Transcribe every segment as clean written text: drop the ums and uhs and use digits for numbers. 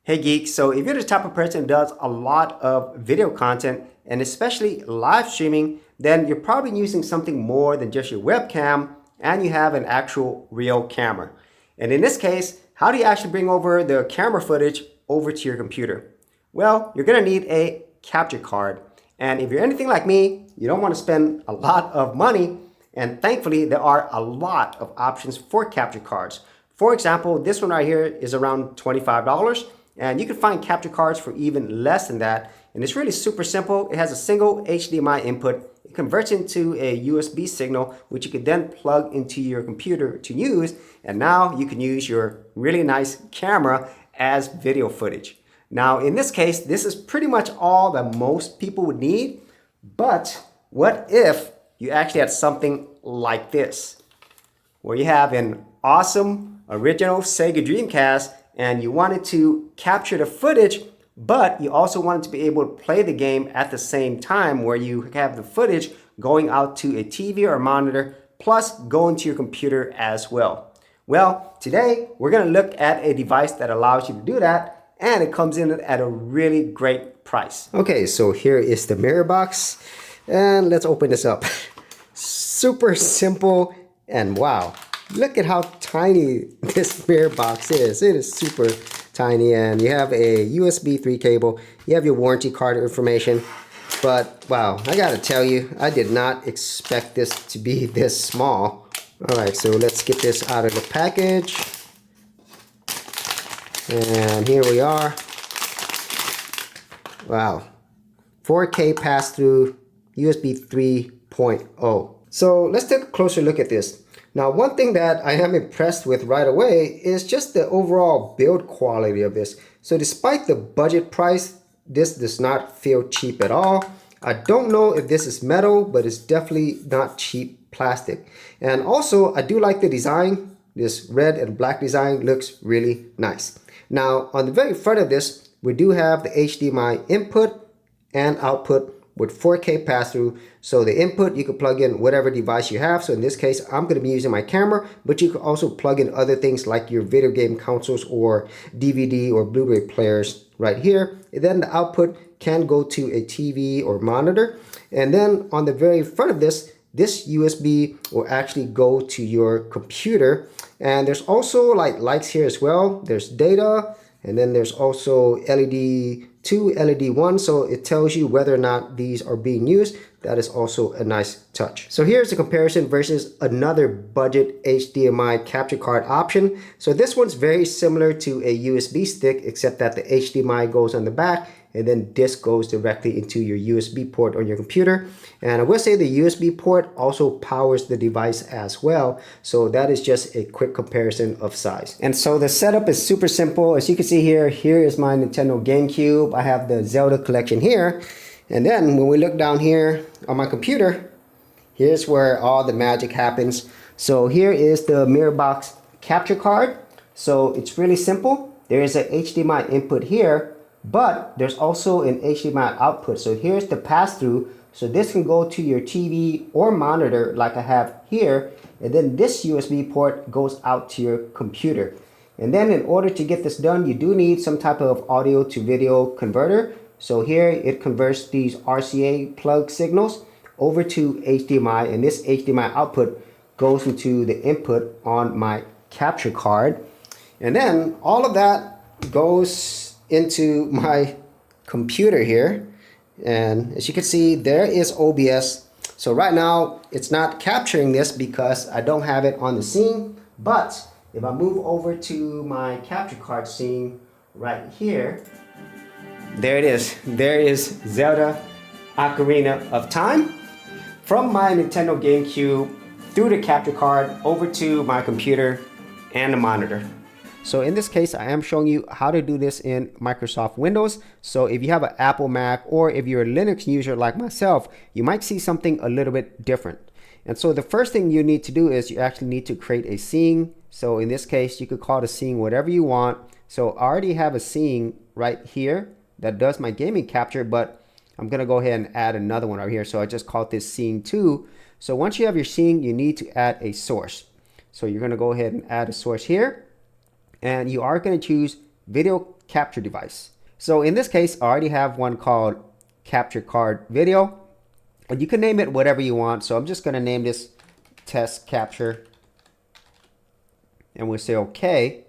Hey Geek, so if you're the type of person who does a lot of video content and especially live streaming, then you're probably using something more than just your webcam and you have an actual real camera. And in this case, how do you actually bring over the camera footage over to your computer? Well, you're gonna need a capture card. And if you're anything like me, you don't want to spend a lot of money. And thankfully, there are a lot of options for capture cards. For example, this one right here is around $25. And you can find capture cards for even less than that. And it's really super simple. It has a single HDMI input. It converts into a USB signal, which you can then plug into your computer to use. And now you can use your really nice camera as video footage. Now, in this case, this is pretty much all that most people would need. But what if you actually had something like this, where you have an awesome original Sega Dreamcast and you wanted to capture the footage, but you also wanted to be able to play the game at the same time, where you have the footage going out to a TV or a monitor, plus going to your computer as well. Well, today we're gonna look at a device that allows you to do that, and it comes in at a really great price. Okay, so here is the MiraBox, and let's open this up. Super simple, and wow. Look at how tiny this MiraBox is. It is super tiny, and you have a USB 3 cable. You have your warranty card information. But wow, I gotta tell you, I did not expect this to be this small. All right, so let's get this out of the package. And here we are. Wow, 4K pass-through USB 3.0. So let's take a closer look at this. Now, one thing that I am impressed with right away is just the overall build quality of this. So despite the budget price, this does not feel cheap at all. I don't know if this is metal, but it's definitely not cheap plastic. And also, I do like the design. This red and black design looks really nice. Now, on the very front of this, we do have the HDMI input and output with 4K pass-through. So the input, you can plug in whatever device you have. So in this case, I'm going to be using my camera, but you can also plug in other things like your video game consoles or DVD or Blu-ray players right here. And then the output can go to a TV or monitor. And then on the very front of this USB will actually go to your computer. And there's also like lights here as well. There's data, and then there's also LED 2, LED 1, so it tells you whether or not these are being used. That is also a nice touch. So here's the comparison versus another budget HDMI capture card option. So this one's very similar to a USB stick, except that the HDMI goes on the back and then this goes directly into your USB port on your computer. And I will say the USB port also powers the device as well. So that is just a quick comparison of size. And so the setup is super simple. As you can see here, here is my Nintendo GameCube. I have the Zelda collection here. And then when we look down here on my computer, here's where all the magic happens. So here is the MiraBox capture card. So it's really simple. There is an HDMI input here, but there's also an HDMI output. So here's the pass-through. So this can go to your TV or monitor like I have here. And then this USB port goes out to your computer. And then in order to get this done, you do need some type of audio to video converter. So here it converts these RCA plug signals over to HDMI, and this HDMI output goes into the input on my capture card. And then all of that goes into my computer here. And as you can see, there is OBS. So right now it's not capturing this because I don't have it on the scene. But if I move over to my capture card scene right here, there it is. There is Zelda Ocarina of Time from my Nintendo GameCube through the capture card over to my computer and the monitor. So in this case, I am showing you how to do this in Microsoft Windows. So if you have an Apple Mac, or if you're a Linux user like myself, you might see something a little bit different. And so the first thing you need to do is you actually need to create a scene. So in this case, you could call the scene whatever you want. So I already have a scene right here that does my gaming capture, but I'm gonna go ahead and add another one right here. So I just called this scene 2. So once you have your scene, you need to add a source. So you're gonna go ahead and add a source here, and you are gonna choose video capture device. So in this case, I already have one called Capture Card Video, and you can name it whatever you want. So I'm just going to name this Test Capture, and we'll say OK.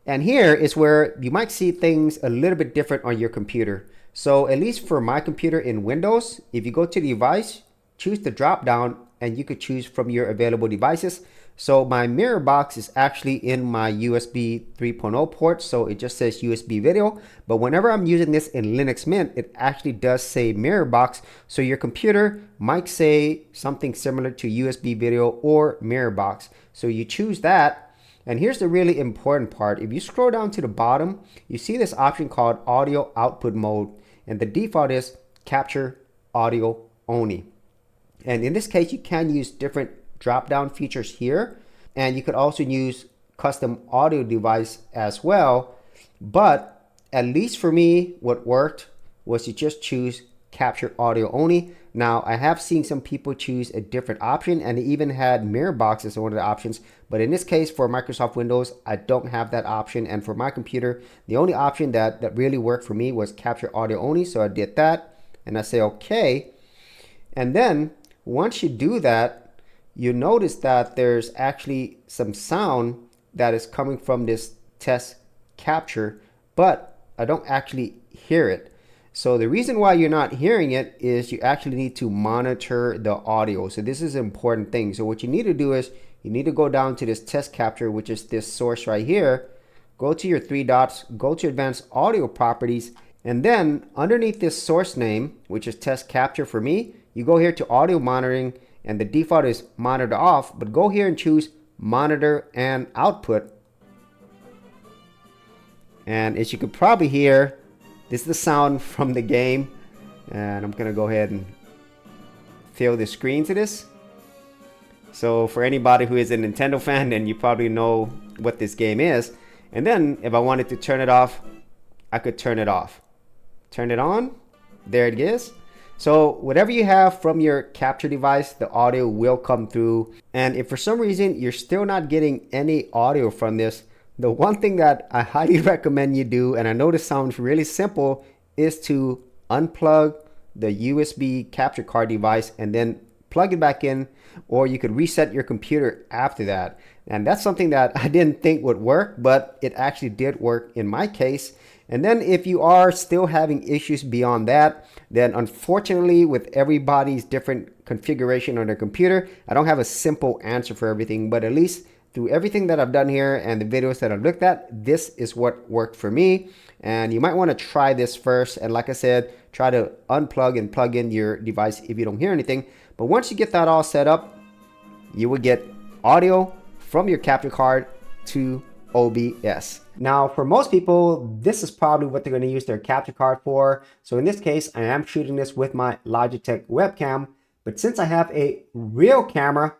And here is where you might see things a little bit different on your computer. So at least for my computer in Windows, if you go to the device, choose the drop down, and you could choose from your available devices. So my MiraBox is actually in my USB 3.0 port, so it just says USB video. But whenever I'm using this in Linux Mint, it actually does say MiraBox. So your computer might say something similar to USB video or MiraBox. So you choose that. And here's the really important part. If you scroll down to the bottom, you see this option called audio output mode. And the default is capture audio only. And in this case, you can use different drop-down features here. And you could also use custom audio device as well. But at least for me, what worked was to just choose capture audio only. Now, I have seen some people choose a different option, and they even had MiraBox as one of the options. But in this case, for Microsoft Windows, I don't have that option. And for my computer, the only option that really worked for me was capture audio only. So I did that, and I say OK. And then once you do that, you notice that there's actually some sound that is coming from this test capture, but I don't actually hear it. So the reason why you're not hearing it is you actually need to monitor the audio. So this is an important thing. So what you need to do is you need to go down to this test capture, which is this source right here. Go to your three dots, go to advanced audio properties, and then underneath this source name, which is test capture for me, you go here to audio monitoring, and the default is monitor off, but go here and choose monitor and output. And as you could probably hear, this is the sound from the game. And I'm gonna go ahead and fill the screen to this. So for anybody who is a Nintendo fan, then you probably know what this game is. And then if I wanted to turn it off, I could turn it off. Turn it on, there it is. So whatever you have from your capture device, the audio will come through. And if for some reason you're still not getting any audio from this, the one thing that I highly recommend you do, and I know this sounds really simple, is to unplug the USB capture card device and then plug it back in, or you could reset your computer after that. And that's something that I didn't think would work, but it actually did work in my case. And then if you are still having issues beyond that, then unfortunately with everybody's different configuration on their computer, I don't have a simple answer for everything, but at least through everything that I've done here and the videos that I've looked at, this is what worked for me. And you might want to try this first. And like I said, try to unplug and plug in your device if you don't hear anything. But once you get that all set up, you will get audio from your capture card to OBS. Now, for most people, this is probably what they're going to use their capture card for. So in this case, I am shooting this with my Logitech webcam. But since I have a real camera,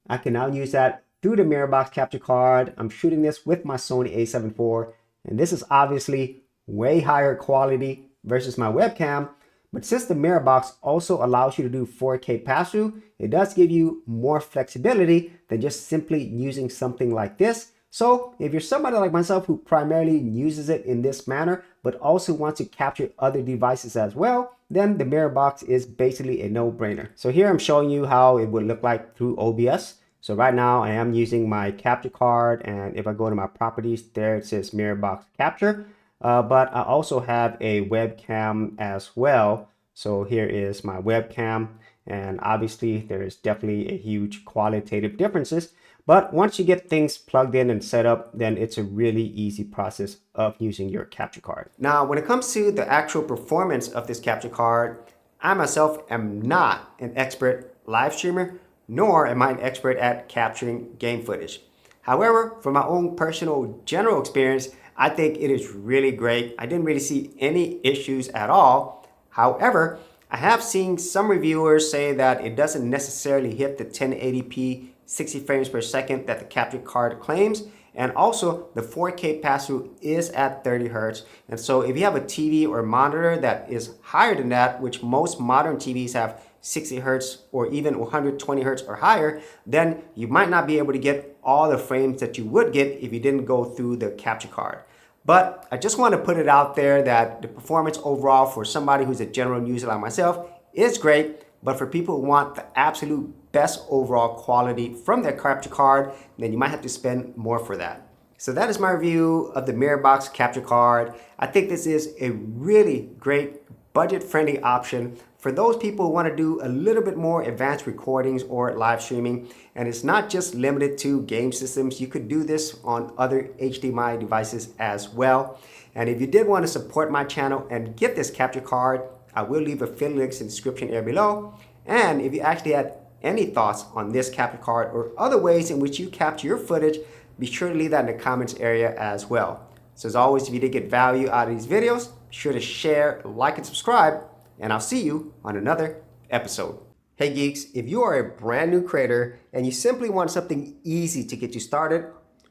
I can now use that through the MiraBox capture card. I'm shooting this with my Sony a7 IV, and this is obviously way higher quality versus my webcam. But since the MiraBox also allows you to do 4K pass-through, it does give you more flexibility than just simply using something like this. So if you're somebody like myself who primarily uses it in this manner, but also wants to capture other devices as well, then the MiraBox is basically a no-brainer. So here I'm showing you how it would look like through OBS. So right now I am using my capture card, and if I go to my properties, there it says MiraBox capture. But I also have a webcam as well. So here is my webcam, and obviously there is definitely a huge qualitative differences. But once you get things plugged in and set up, then it's a really easy process of using your capture card. Now, when it comes to the actual performance of this capture card, I myself am not an expert live streamer, nor am I an expert at capturing game footage. However, from my own personal general experience, I think it is really great. I didn't really see any issues at all. However, I have seen some reviewers say that it doesn't necessarily hit the 1080p 60 frames per second that the capture card claims. And also the 4K pass-through is at 30 Hertz. And so if you have a TV or monitor that is higher than that, which most modern TVs have 60 Hertz or even 120 Hertz or higher, then you might not be able to get all the frames that you would get if you didn't go through the capture card. But I just want to put it out there that the performance overall for somebody who's a general user like myself is great, but for people who want the absolute best overall quality from their capture card, then you might have to spend more for that. So that is my review of the MiraBox capture card. I think this is a really great budget-friendly option for those people who want to do a little bit more advanced recordings or live streaming. And it's not just limited to game systems. You could do this on other HDMI devices as well. And if you did want to support my channel and get this capture card, I will leave affiliate links in the description area below. And if you actually had any thoughts on this capture card or other ways in which you capture your footage, be sure to leave that in the comments area as well. So as always, if you did get value out of these videos, be sure to share, like, and subscribe, and I'll see you on another episode. Hey geeks, if you are a brand new creator and you simply want something easy to get you started,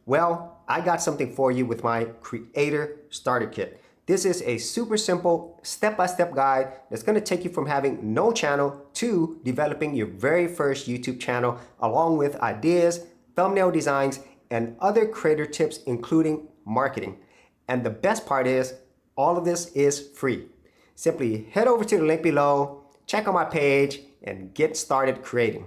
well, I got something for you with my Creator Starter Kit. This is a super simple step-by-step guide that's going to take you from having no channel to developing your very first YouTube channel, along with ideas, thumbnail designs, and other creator tips, including marketing. And the best part is, all of this is free. Simply head over to the link below, check out my page, and get started creating.